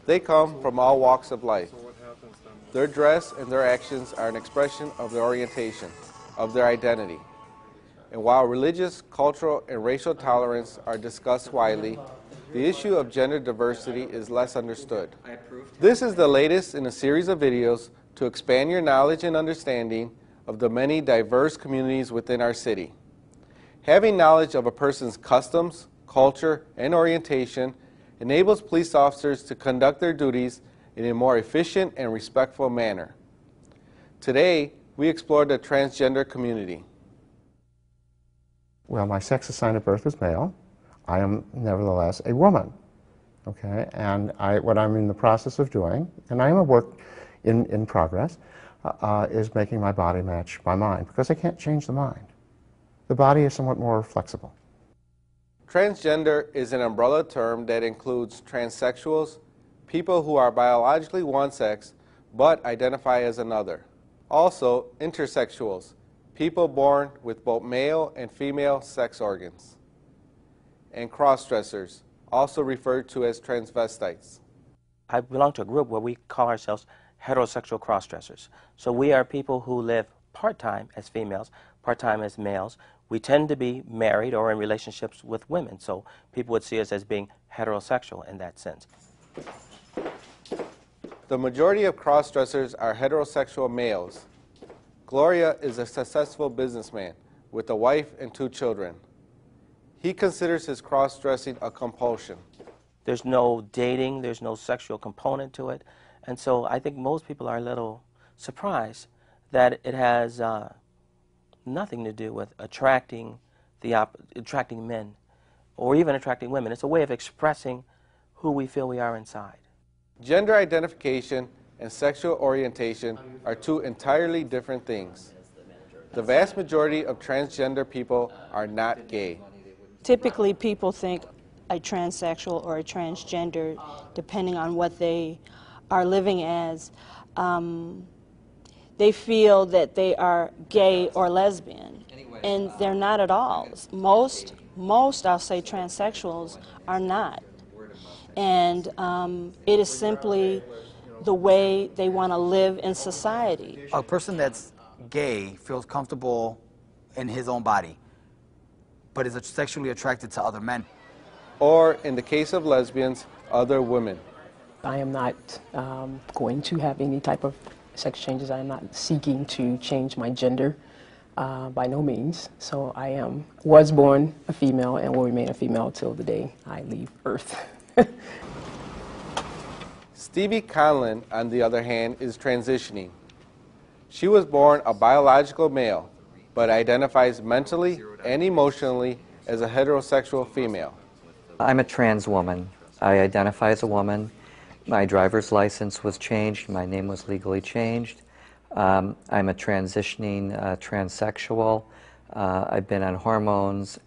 They come from all walks of life. Their dress and their actions are an expression of their orientation, of their identity. And while religious, cultural, and racial tolerance are discussed widely, the issue of gender diversity is less understood. This is the latest in a series of videos to expand your knowledge and understanding of the many diverse communities within our city. Having knowledge of a person's customs, culture, and orientation enables police officers to conduct their duties in a more efficient and respectful manner. Today, we explore the transgender community. Well, my sex assigned at birth was male. I am nevertheless a woman, okay? And what I'm in the process of doing, and I am a work in progress, is making my body match my mind, because I can't change the mind. The body is somewhat more flexible. Transgender is an umbrella term that includes transsexuals, people who are biologically one sex but identify as another. Also, intersexuals, people born with both male and female sex organs. And cross-dressers, also referred to as transvestites. I belong to a group where we call ourselves heterosexual cross-dressers. So we are people who live part-time as females, part-time as males. We tend to be married or in relationships with women, so people would see us as being heterosexual in that sense. The majority of cross-dressers are heterosexual males. Gloria is a successful businessman with a wife and 2 children. He considers his cross-dressing a compulsion. There's no dating, there's no sexual component to it, and so I think most people are a little surprised that it has nothing to do with attracting men or even attracting women. It's a way of expressing who we feel we are inside. Gender identification and sexual orientation are 2 entirely different things. The vast majority of transgender people are not gay. Typically, people think a transsexual or a transgender, depending on what they are living as, they feel that they are gay or lesbian, and they're not at all. Most I'll say, transsexuals are not. And it is simply the way they want to live in society. A person that's gay feels comfortable in his own body, but is sexually attracted to other men. Or, in the case of lesbians, other women. I am not going to have any type of sex changes. I am not seeking to change my gender by no means. So I was born a female and will remain a female till the day I leave Earth. Stevie Conlon, on the other hand, is transitioning. She was born a biological male, but identifies mentally and emotionally as a heterosexual female. I'm a trans woman. I identify as a woman. My driver's license was changed. My name was legally changed. I'm a transitioning transsexual. I've been on hormones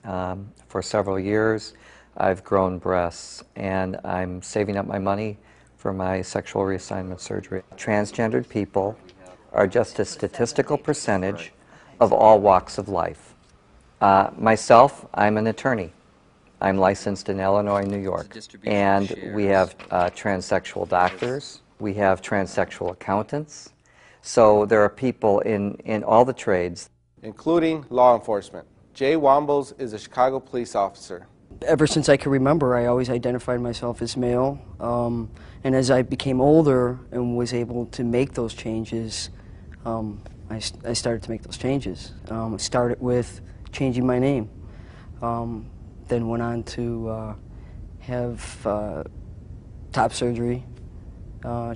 for several years. I've grown breasts, and I'm saving up my money for my sexual reassignment surgery. Transgendered people are just a statistical percentage of all walks of life. Myself, I'm an attorney. I'm licensed in Illinois and New York. And we have transsexual doctors. We have transsexual accountants. So there are people in all the trades. Including law enforcement. Jay Wombles is a Chicago police officer. Ever since I can remember, I always identified myself as male. And as I became older and was able to make those changes, I started to make those changes. I started with changing my name. Then went on to have top surgery,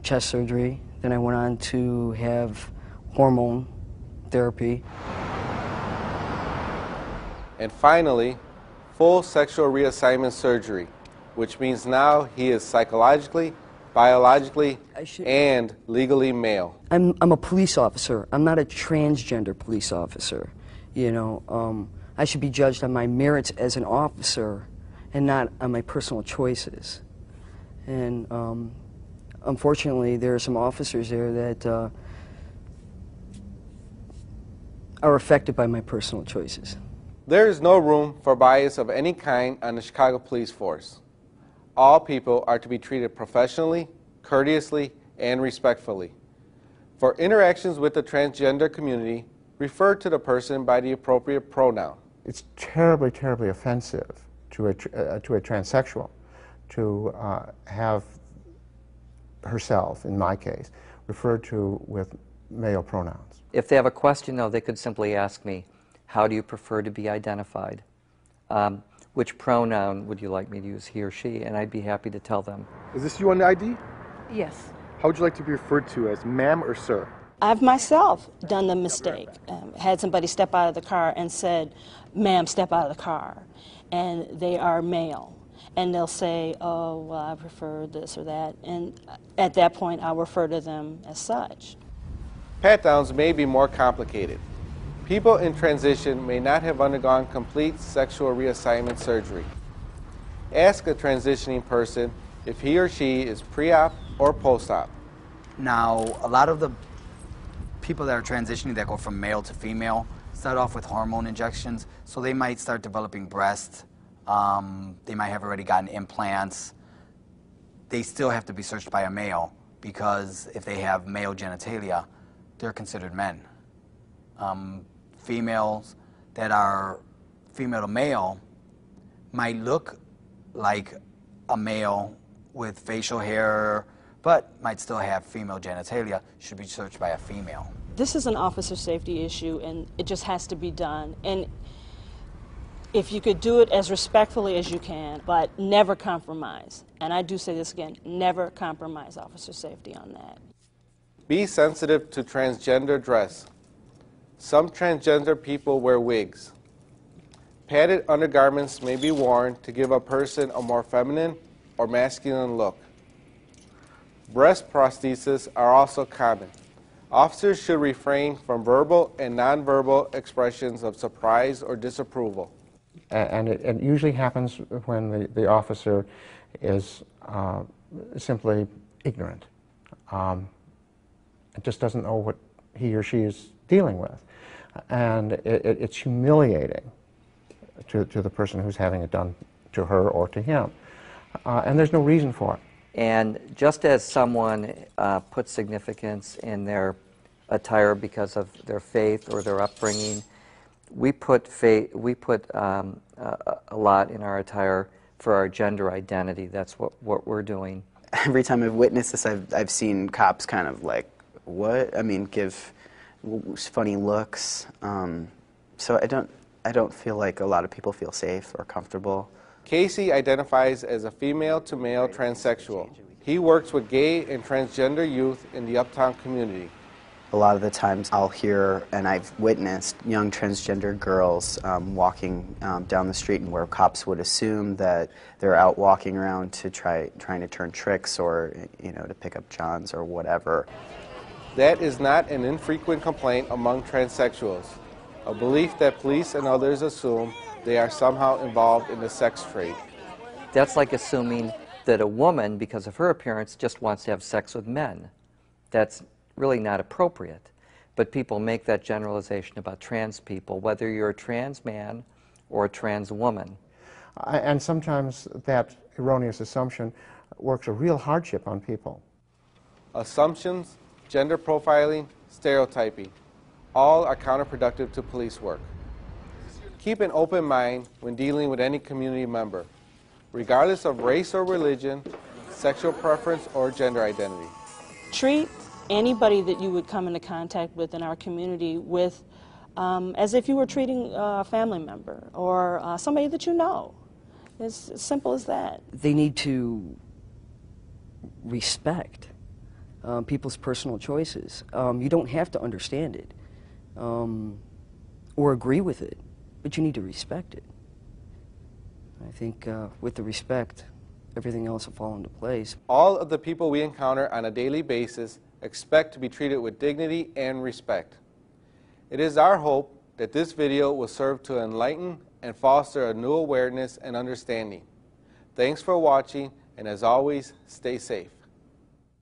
chest surgery. Then I went on to have hormone therapy. And finally, full sexual reassignment surgery, which means now he is psychologically, biologically, and legally male. I'm a police officer. I'm not a transgender police officer. You know, I should be judged on my merits as an officer and not on my personal choices. And unfortunately, there are some officers there that are affected by my personal choices. There is no room for bias of any kind on the Chicago Police Force. All people are to be treated professionally, courteously, and respectfully. For interactions with the transgender community, refer to the person by the appropriate pronoun. It's terribly, terribly offensive to a transsexual to have herself, in my case, referred to with male pronouns. If they have a question, though, they could simply ask me, how do you prefer to be identified? Which pronoun would you like me to use, he or she? And I'd be happy to tell them. Is this you on the ID? Yes. How would you like to be referred to, as ma'am or sir? I've myself done the mistake. Had somebody step out of the car and said, "Ma'am, step out of the car," and they are male. And they'll say, "Oh, well, I prefer this or that." And at that point, I'll refer to them as such. Pat-downs may be more complicated. People in transition may not have undergone complete sexual reassignment surgery. Ask a transitioning person if he or she is pre-op or post-op. Now, a lot of the people that are transitioning that go from male to female start off with hormone injections, so they might start developing breasts. They might have already gotten implants. They still have to be searched by a male because if they have male genitalia, they're considered men. Females that are female to male might look like a male with facial hair, but might still have female genitalia, should be searched by a female. This is an officer safety issue, and it just has to be done. And if you could do it as respectfully as you can, but never compromise. And I do say this again, never compromise officer safety on that. Be sensitive to transgender dress. Some transgender people wear wigs. Padded undergarments may be worn to give a person a more feminine or masculine look. Breast prostheses are also common. Officers should refrain from verbal and nonverbal expressions of surprise or disapproval. And it usually happens when the officer is simply ignorant. It just doesn't know what he or she is dealing with. And it's humiliating to the person who's having it done to her or to him. And there's no reason for it. And just as someone puts significance in their attire because of their faith or their upbringing, we put a lot in our attire for our gender identity. That's what we're doing. Every time I've witnessed this, I've seen cops kind of like, what? I mean, give funny looks. So I don't feel like a lot of people feel safe or comfortable. Casey identifies as a female-to-male transsexual. He works with gay and transgender youth in the Uptown community. A lot of the times I'll hear, and I've witnessed, young transgender girls walking down the street, and where cops would assume that they're out walking around to trying to turn tricks or, you know, to pick up johns or whatever. That is not an infrequent complaint among transsexuals, a belief that police and others assume they are somehow involved in the sex trade. That's like assuming that a woman, because of her appearance, just wants to have sex with men. That's really not appropriate. But people make that generalization about trans people, whether you're a trans man or a trans woman. And sometimes that erroneous assumption works a real hardship on people. Assumptions, gender profiling, stereotyping, all are counterproductive to police work. Keep an open mind when dealing with any community member, regardless of race or religion, sexual preference, or gender identity. Treat anybody that you would come into contact with in our community with as if you were treating a family member or somebody that you know. It's as simple as that. They need to respect people's personal choices. You don't have to understand it or agree with it, but you need to respect it. I think with the respect, everything else will fall into place. All of the people we encounter on a daily basis expect to be treated with dignity and respect. It is our hope that this video will serve to enlighten and foster a new awareness and understanding. Thanks for watching, and as always, stay safe.